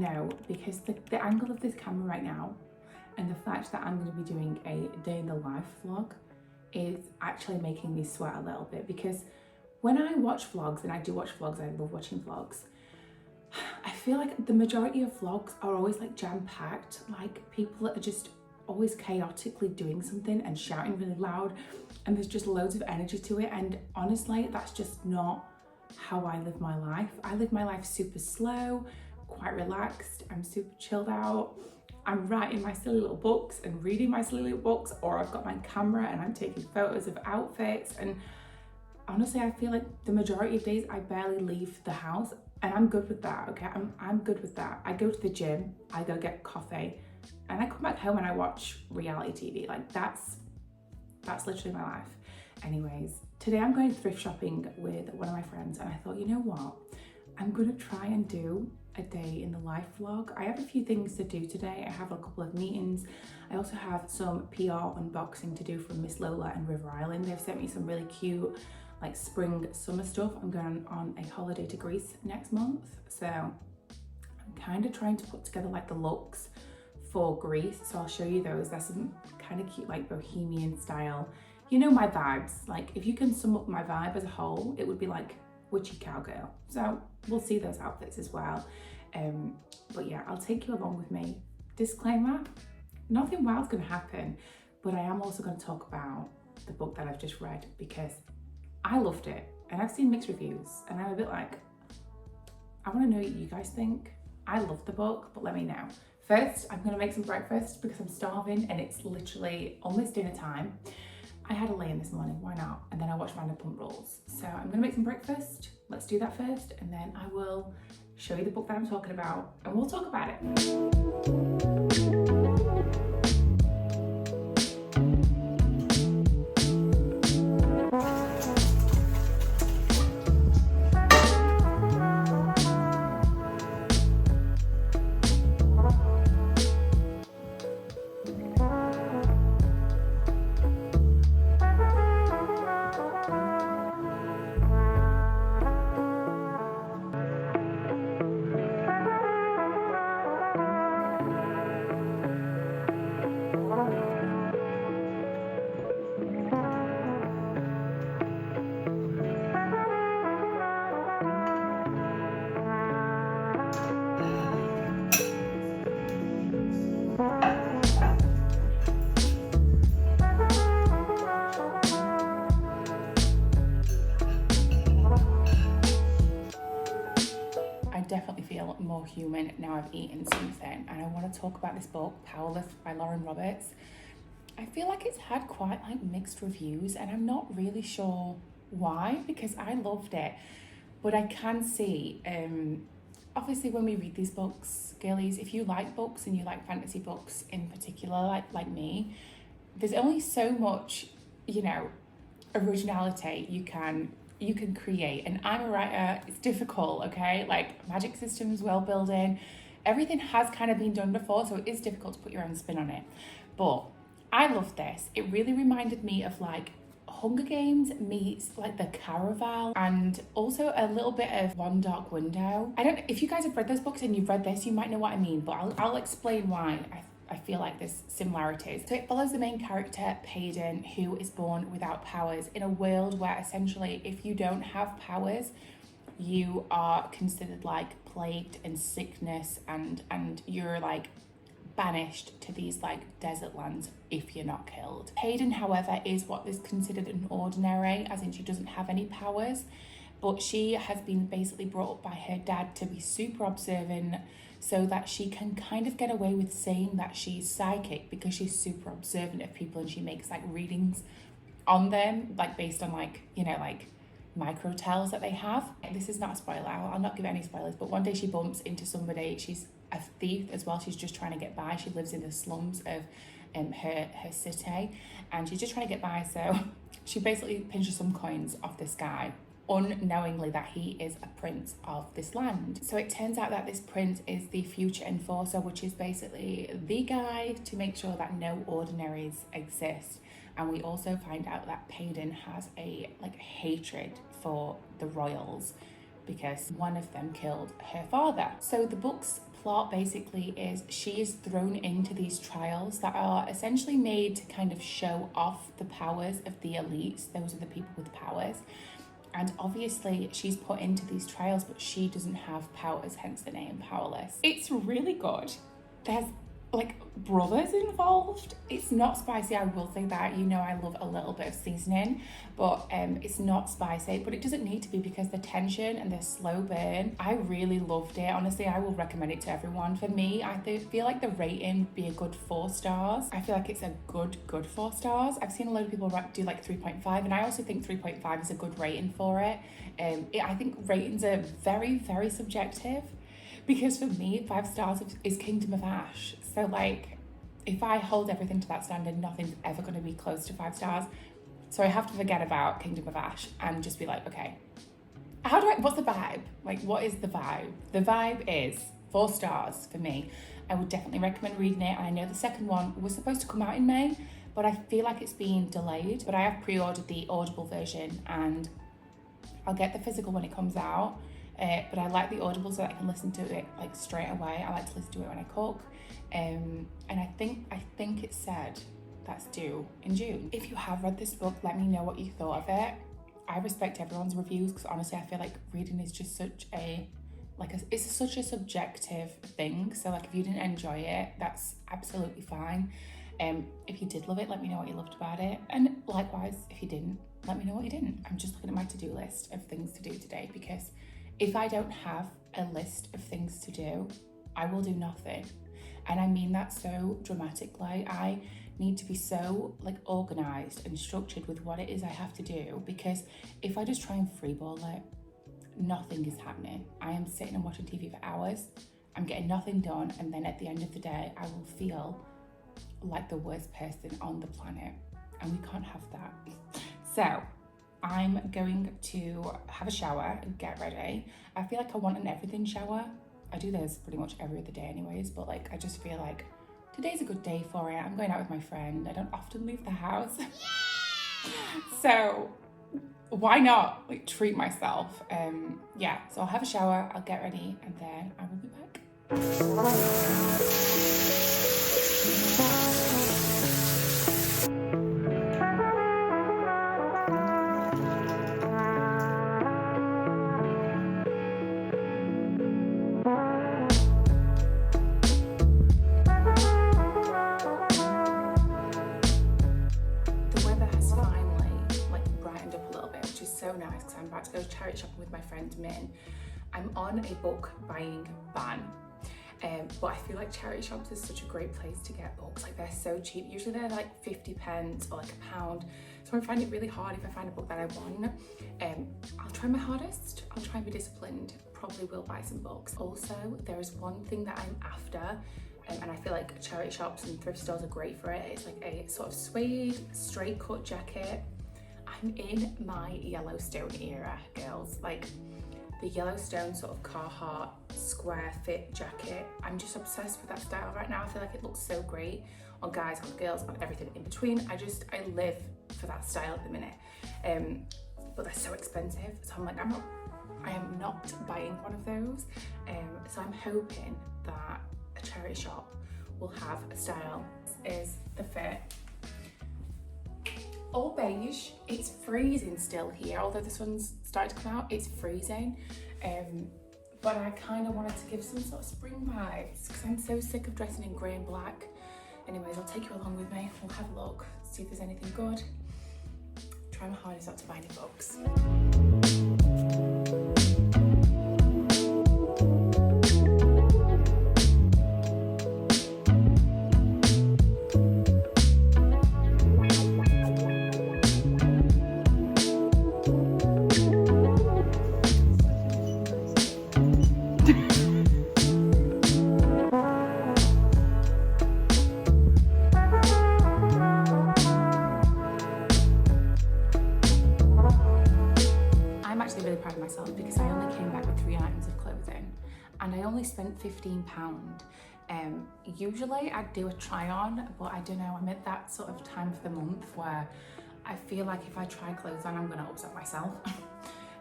know, because the angle of this camera right now and the fact that I'm going to be doing a day in the life vlog is actually making me sweat a little bit, because when I watch vlogs, and I do watch vlogs, I love watching vlogs, I feel like the majority of vlogs are always like jam-packed, like people are just always chaotically doing something and shouting really loud, and there's just loads of energy to it. And honestly, that's just not how I live my life. I live my life super slow, quite relaxed. I'm super chilled out. I'm writing my silly little books and reading my silly little books, or I've got my camera and I'm taking photos of outfits. And honestly, I feel like the majority of days I barely leave the house, and I'm good with that, okay? I'm good with that. I go to the gym, I go get coffee, and I come back home and I watch reality TV. Like that's literally my life. Anyways, today I'm going thrift shopping with one of my friends, and I thought, you know what? I'm gonna try and do a day in the life vlog. I have a few things to do today. I have a couple of meetings. I also have some PR unboxing to do from Miss Lola and River Island. They've sent me some really cute like spring summer stuff. I'm going on a holiday to Greece next month, so I'm kind of trying to put together like the looks for Greece, so I'll show you those. There's some kind of cute like bohemian style, you know, my vibes. Like if you can sum up my vibe as a whole, it would be like witchy cowgirl. So we'll see those outfits as well. But yeah, I'll take you along with me. Disclaimer, nothing wild's gonna happen, but I am also going to talk about the book that I've just read, because I loved it and I've seen mixed reviews, and I'm a bit like, I want to know what you guys think. I love the book, but let me know. First, I'm going to make some breakfast because I'm starving and it's literally almost dinner time. I had a lay-in this morning, why not? And then I watched Vanderpump Rules. So I'm going to make some breakfast. Let's do that first, and then I will show you the book that I'm talking about and we'll talk about it. Definitely feel more human now I've eaten something, and I want to talk about this book, Powerless by Lauren Roberts. I feel like it's had quite like mixed reviews, and I'm not really sure why, because I loved it. But I can see, obviously when we read these books, girlies, if you like books and you like fantasy books in particular, like me, there's only so much, you know, originality you can create. And I'm a writer, it's difficult, okay? Like magic systems, world building, everything has kind of been done before, so it is difficult to put your own spin on it. But I love this. It really reminded me of like Hunger Games meets like the Caraval, and also a little bit of One Dark Window. I don't know if you guys have read those books and you've read this, you might know what I mean, but I'll explain why I feel like there's similarities. So it follows the main character, Payden, who is born without powers in a world where essentially if you don't have powers, you are considered like plagued and sickness, and you're like banished to these like desert lands if you're not killed. Payden, however, is what is considered an ordinary, as in she doesn't have any powers, but she has been basically brought up by her dad to be super observant, so that she can kind of get away with saying that she's psychic because she's super observant of people, and she makes like readings on them, like based on like, you know, like micro tells that they have. This is not a spoiler, I'll not give any spoilers, but one day she bumps into somebody. She's a thief as well. She's just trying to get by. She lives in the slums of her city, and she's just trying to get by, so she basically pinches some coins off this guy, unknowingly that he is a prince of this land. So it turns out that this prince is the future enforcer, which is basically the guy to make sure that no ordinaries exist. And we also find out that Payden has a like hatred for the royals because one of them killed her father. So the book's plot basically is she is thrown into these trials that are essentially made to kind of show off the powers of the elites. Those are the people with powers. And obviously she's put into these trials, but she doesn't have powers, hence the name Powerless. It's really good. There's like brothers involved. It's not spicy, I will say that. You know, I love a little bit of seasoning, but it's not spicy, but it doesn't need to be because the tension and the slow burn, I really loved it. Honestly, I will recommend it to everyone. For me, I feel like the rating would be a good 4 stars. I feel like it's a good 4 stars. I've seen a lot of people do like 3.5, and I also think 3.5 is a good rating for it. I think ratings are very, very subjective, because for me, 5 stars is Kingdom of Ash. So like, if I hold everything to that standard, nothing's ever going to be close to 5 stars. So I have to forget about Kingdom of Ash and just be like, okay, what's the vibe? Like, what is the vibe? The vibe is 4 stars for me. I would definitely recommend reading it. I know the second one was supposed to come out in May, but I feel like it's been delayed. But I have pre-ordered the Audible version and I'll get the physical when it comes out. But I like the Audible so that I can listen to it like straight away. I like to listen to it when I cook. And I think it said that's due in June. If you have read this book, let me know what you thought of it. I respect everyone's reviews because honestly, I feel like reading is just such it's such a subjective thing. So like, if you didn't enjoy it, that's absolutely fine. If you did love it, let me know what you loved about it. And likewise, if you didn't, let me know what you didn't. I'm just looking at my to-do list of things to do today, because if I don't have a list of things to do, I will do nothing. And I mean that so dramatically. I need to be so like organized and structured with what it is I have to do, because if I just try and freeball it, nothing is happening. I am sitting and watching TV for hours. I'm getting nothing done. And then at the end of the day, I will feel like the worst person on the planet. And we can't have that. So I'm going to have a shower and get ready. I feel like I want an everything shower. I do this pretty much every other day anyways, but like, I just feel like today's a good day for it. I'm going out with my friend. I don't often leave the house. So why not like treat myself? Yeah, so I'll have a shower, I'll get ready, and then I will be back. So nice, because I'm about to go charity shopping with my friend Min. I'm on a book buying ban, but I feel like charity shops is such a great place to get books. Like, they're so cheap. Usually they're like 50 pence or like £1. So I find it really hard if I find a book that I want. I'll try my hardest. I'll try and be disciplined. Probably will buy some books. Also, there is one thing that I'm after, and I feel like charity shops and thrift stores are great for it. It's like a sort of suede straight cut jacket. I'm in my Yellowstone era, girls. Like, the Yellowstone sort of Carhartt square fit jacket. I'm just obsessed with that style right now. I feel like it looks so great on guys, on girls, on everything in between. I live for that style at the minute. But they're so expensive. So I'm like, I am not buying one of those. So I'm hoping that a charity shop will have a style. This is the fit. All beige. It's freezing still here, although the sun's starting to come out. It's freezing, but I kind of wanted to give some sort of spring vibes because I'm so sick of dressing in grey and black. Anyways, I'll take you along with me. We'll have a look, see if there's anything good. Try my hardest not to buy any books. Because I only came back with 3 items of clothing and I only spent £15. Usually I'd do a try on, but I don't know, I'm at that sort of time of the month where I feel like if I try clothes on, I'm gonna upset myself.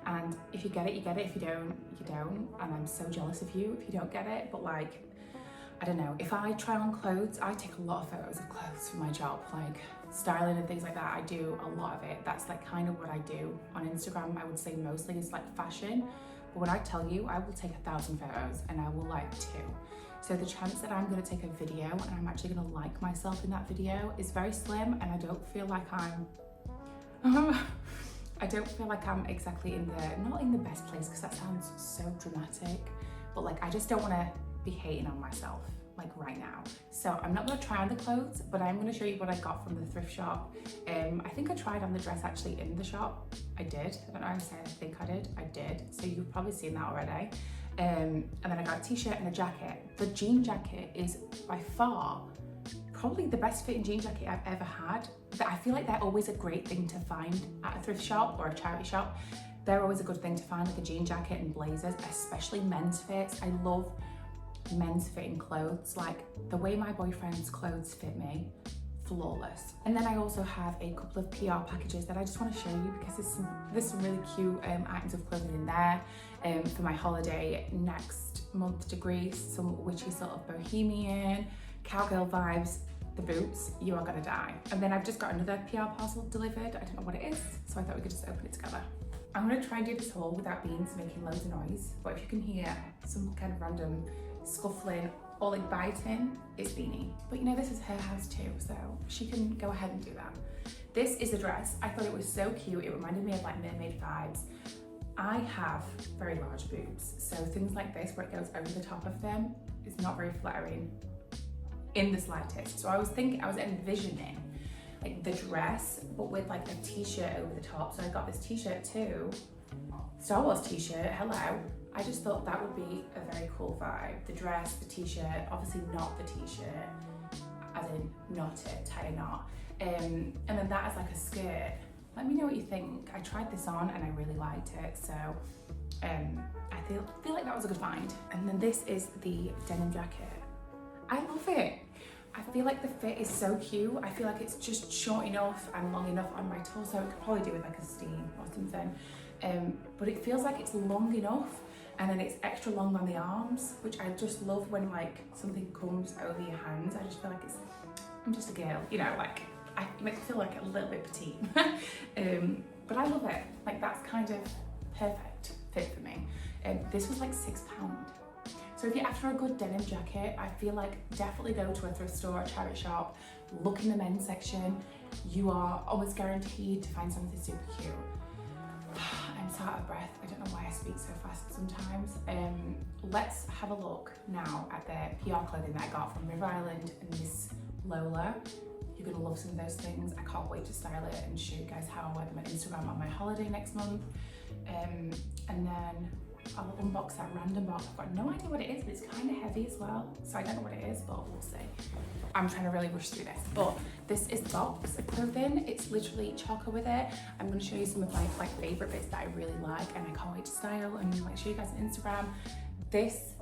And if you get it, you get it. If you don't, you don't. And I'm so jealous of you if you don't get it. But like, I don't know, if I try on clothes, I take a lot of photos of clothes for my job, like styling and things like that. I do a lot of it. That's like kind of what I do on Instagram. I would say mostly is like fashion. But when I tell you, I will take 1,000 photos and I will like 2. So the chance that I'm gonna take a video and I'm actually gonna like myself in that video is very slim, and I don't feel like I'm I don't feel like I'm exactly not in the best place, because that sounds so dramatic, but like I just don't want to be hating on myself like right now. So I'm not going to try on the clothes, but I'm going to show you what I got from the thrift shop. I think I tried on the dress actually in the shop. I did. I don't know how to say I think I did. I did. So you've probably seen that already. And then I got a t-shirt and a jacket. The jean jacket is by far probably the best fitting jean jacket I've ever had. I feel like they're always a great thing to find at a thrift shop or a charity shop. They're always a good thing to find, like a jean jacket and blazers, especially men's fits. I love men's fitting clothes. Like the way my boyfriend's clothes fit me, flawless. And then I also have a couple of PR packages that I just want to show you, because there's some really cute items of clothing in there for my holiday next month to Greece. Some witchy sort of bohemian, cowgirl vibes. The boots, you are gonna die. And then I've just got another PR parcel delivered. I don't know what it is, so I thought we could just open it together. I'm gonna try and do this haul without beans making loads of noise, but if you can hear some kind of random scuffling or like biting, it's Beanie. But you know, this is her house too, so she can go ahead and do that. This is a dress. I thought it was so cute. It reminded me of like mermaid vibes. I have very large boobs, so things like this where it goes over the top of them is not very flattering in the slightest. So I was envisioning like the dress, but with like a t-shirt over the top. So I got this t-shirt too, Star Wars t-shirt, hello. I just thought that would be a very cool vibe. The dress, the t-shirt, obviously not the t-shirt, as in not it, tie a knot. And then that as like a skirt. Let me know what you think. I tried this on and I really liked it. So I feel like that was a good find. And then this is the denim jacket. I love it. I feel like the fit is so cute. I feel like it's just short enough and long enough on my torso. I could probably do with like a steam or something. But it feels like it's long enough, and then it's extra long on the arms, which I just love when like something comes over your hands. I just feel like I'm just a girl, you know, like I make me feel like a little bit petite. But I love it. Like that's kind of perfect fit for me. This was like £6. So if you're after a good denim jacket, I feel like definitely go to a thrift store, a charity shop, look in the men's section. You are almost guaranteed to find something super cute. I'm so out of breath. I don't know why I speak so fast sometimes. Let's have a look now at the PR clothing that I got from River Island and Miss Lola. You're gonna love some of those things. I can't wait to style it and show you guys how I wear them on Instagram on my holiday next month. And then I'll unbox that random box. I've got no idea what it is, but it's kind of heavy as well. So I don't know what it is, but we'll see. I'm trying to really rush through this. But this is the box of clothing. It's literally chocker with it. I'm going to show you some of my like favorite bits that I really like and I can't wait to style and like show you guys on Instagram. This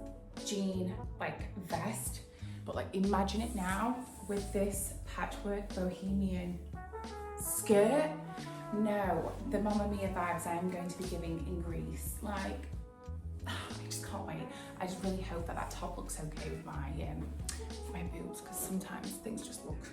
jean like vest, but like imagine it now with this patchwork bohemian skirt. No, the Mamma Mia vibes I am going to be giving in Greece. Like, I just can't wait. I just really hope that that top looks okay with my boobs, because sometimes things just look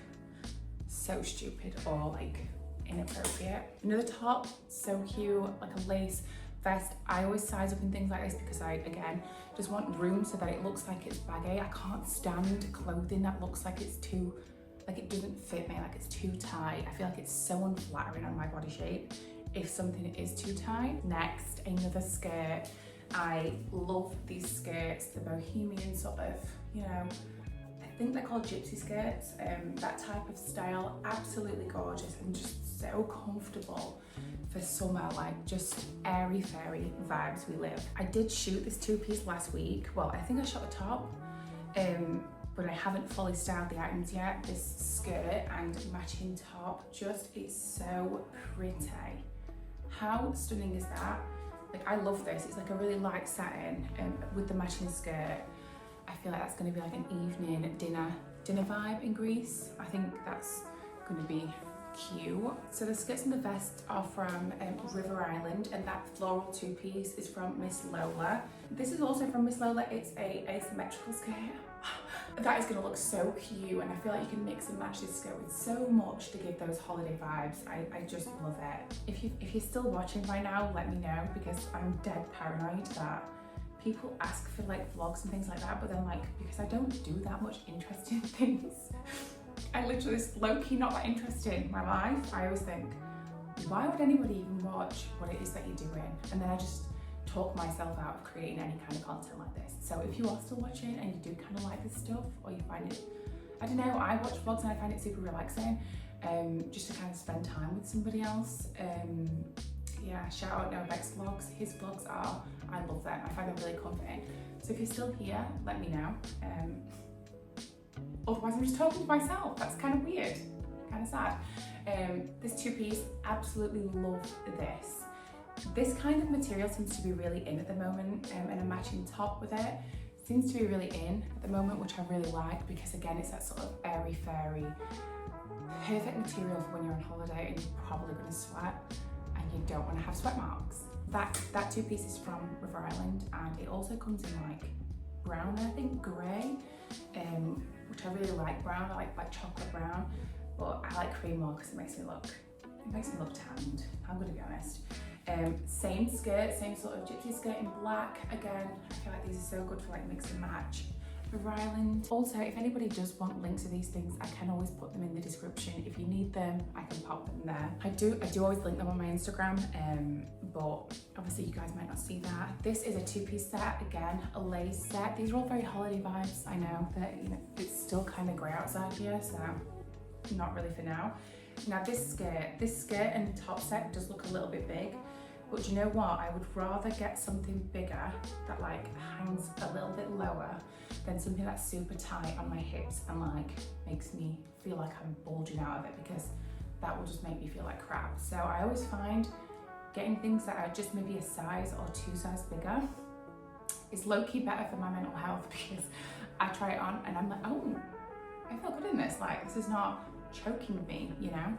so stupid or like inappropriate. Another top, so cute, like a lace vest. I always size up in things like this because I, again, just want room so that it looks like it's baggy. I can't stand clothing that looks like it's too, like it doesn't fit me, like it's too tight. I feel like it's so unflattering on my body shape if something is too tight. Next, another skirt. I love these skirts, the bohemian sort of, you know, I think they're called gypsy skirts. That type of style, absolutely gorgeous and just so comfortable for summer, like just airy fairy vibes we live. I did shoot this two-piece last week. Well, I think I shot the top, but I haven't fully styled the items yet. This skirt and matching top, just, it's so pretty. How stunning is that? Like, I love this. It's like a really light satin with the matching skirt. I feel like that's going to be like an evening dinner vibe in Greece. I think that's going to be cute. So the skirts and the vest are from River Island, and that floral two-piece is from Miss Lola. This is also from Miss Lola. It's a asymmetrical skirt. That is going to look so cute, and I feel like you can mix and match this skirt with so much to give those holiday vibes. I just love it. If you're still watching by now, let me know, because I'm dead paranoid that people ask for like vlogs and things like that, but then like, because I don't do that much interesting things, I literally just low-key not that interested in my life. I always think, why would anybody even watch what it is that you're doing? And then I just talk myself out of creating any kind of content like this. So if you are still watching and you do kind of like this stuff, or you find it, I don't know, I watch vlogs and I find it super relaxing, just to kind of spend time with somebody else. Yeah, shout out Noah Beck's vlogs. His vlogs are, I love them. I find them really comforting. So if you're still here, let me know. Otherwise I'm just talking to myself. That's kind of weird, kind of sad. This two-piece, absolutely love this. This kind of material seems to be really in at the moment, and a matching top with it seems to be really in at the moment, which I really like, because again, it's that sort of airy fairy, perfect material for when you're on holiday and you're probably going to sweat and you don't want to have sweat marks. That two-piece is from River Island, and it also comes in like brown, I think, grey, which I really like brown. I like chocolate brown, but I like cream more because it makes me look tanned, I'm going to be honest. Same skirt, same sort of gypsy skirt in black. Again, I feel like these are so good for like mix and match. River Island. Also, if anybody does want links to these things, I can always put them in the description. If you need them, I can pop them there. I do always link them on my Instagram, but obviously you guys might not see that. This is a two-piece set, again, a lace set. These are all very holiday vibes. I know that, you know, it's still kind of grey outside here, so not really for now. Now this skirt and top set does look a little bit big, but do you know what? I would rather get something bigger that like hangs a little bit lower than something that's super tight on my hips and like makes me feel like I'm bulging out of it, because that will just make me feel like crap. So I always find getting things that are just maybe a size or 2 sizes bigger is low-key better for my mental health, because I try it on and I'm like, oh, I feel good in this. Like, this is not choking me, you know?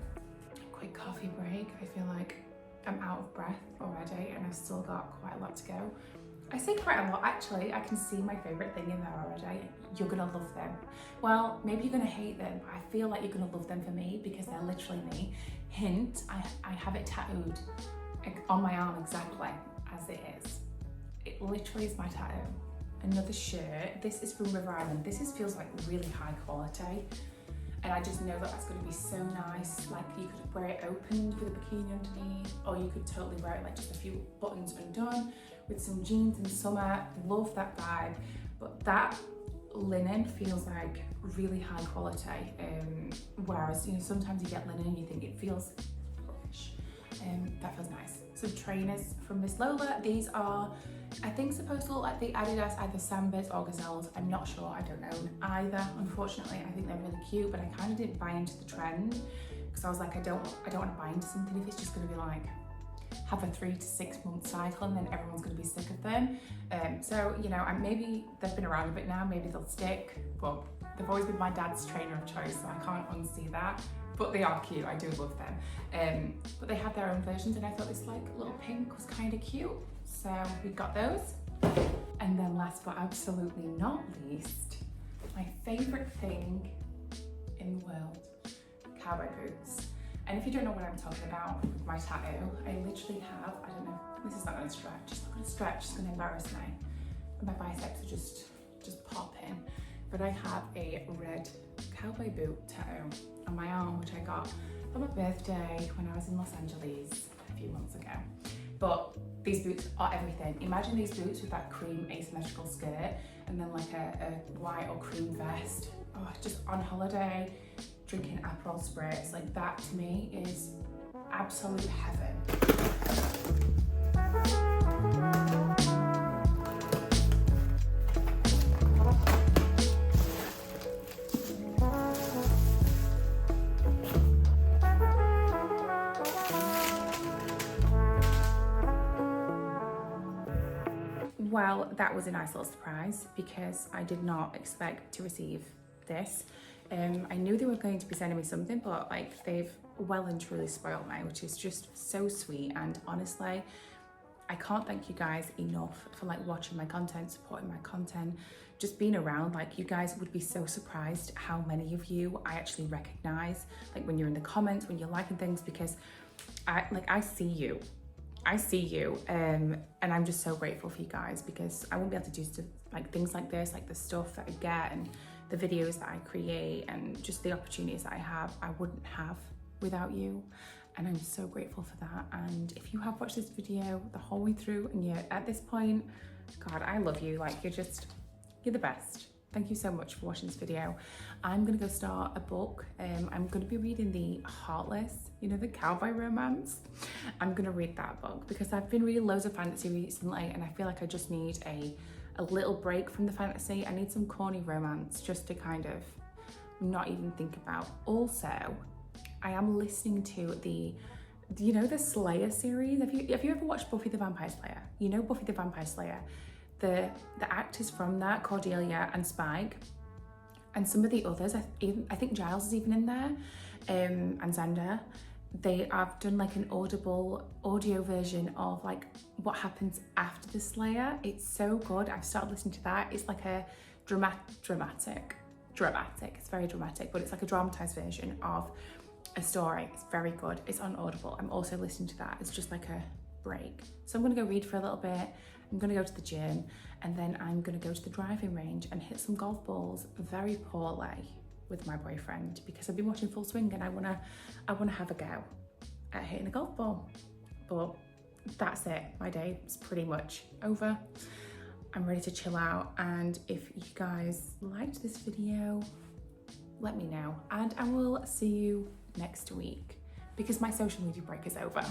Quick coffee break. I feel like I'm out of breath already and I've still got quite a lot to go. I say quite a lot, actually. I can see my favourite thing in there already. You're gonna love them. Well, maybe you're gonna hate them, but I feel like you're gonna love them for me, because they're literally me. Hint, I have it tattooed on my arm exactly as it is. It literally is my tattoo. Another shirt. This is from River Island. This feels like really high quality. And I just know that that's going to be so nice. Like, you could wear it opened with a bikini underneath, or you could totally wear it like just a few buttons undone with some jeans in summer. Love that vibe. But that linen feels like really high quality. Whereas, you know, sometimes you get linen and you think it feels rubbish. That feels nice. Some trainers from Miss Lola. These are, I think, supposed to look like the Adidas, either Sambas or Gazelles. I'm not sure, I don't own either, unfortunately. I think they're really cute, but I kind of didn't buy into the trend, because I was like, I don't want to buy into something if it's just going to be like, have a 3 to 6 month cycle and then everyone's going to be sick of them. So, you know, maybe they've been around a bit now, maybe they'll stick, but they've always been my dad's trainer of choice, so I can't unsee that. But they are cute, I do love them. But they have their own versions, and I thought this like little pink was kind of cute. So we got those. And then last but absolutely not least, my favorite thing in the world, cowboy boots. And if you don't know what I'm talking about with my tattoo, I literally have, I don't know, this is not gonna stretch, it's not gonna stretch, it's gonna embarrass me. My biceps are just pop in. But I have a red cowboy boot tattoo on my arm, which I got for my birthday when I was in Los Angeles a few months ago. But these boots are everything. Imagine these boots with that cream asymmetrical skirt and then like a white or cream vest. Oh, just on holiday, drinking Aperol spritz, like that to me is absolute heaven. Well, that was a nice little surprise, because I did not expect to receive this. I knew they were going to be sending me something, but like, they've well and truly spoiled me, which is just so sweet. And honestly, I can't thank you guys enough for like watching my content, supporting my content, just being around. Like, you guys would be so surprised how many of you I actually recognize, like when you're in the comments, when you're liking things, because I see you. I see you, and I'm just so grateful for you guys, because I won't be able to do stuff like things like this, like the stuff that I get and the videos that I create and just the opportunities that I wouldn't have without you. And I'm so grateful for that. And if you have watched this video the whole way through and you're at this point, God, I love you. Like, you're the best. Thank you so much for watching this video. I'm gonna go start a book. I'm gonna be reading the Heartless, you know, the cowboy romance. I'm gonna read that book because I've been reading loads of fantasy recently, and I feel like I just need a little break from the fantasy. I need some corny romance just to kind of not even think about. Also, I am listening to the Slayer series. Have you ever watched Buffy the Vampire Slayer? You know Buffy the Vampire Slayer. The actors from that, Cordelia and Spike, and some of the others, I think Giles is even in there, and Xander. They have done like an audio version of like what happens after the Slayer. It's so good. I've started listening to that. It's like a dramatic. It's very dramatic, but it's like a dramatized version of a story. It's very good. It's on Audible. I'm also listening to that. It's just like a break. So I'm gonna go read for a little bit. I'm gonna go to the gym, and then I'm gonna go to the driving range and hit some golf balls very poorly with my boyfriend, because I've been watching Full Swing and I wanna have a go at hitting a golf ball. But that's it. My day is pretty much over. I'm ready to chill out, and if you guys liked this video, let me know, and I will see you next week, because my social media break is over.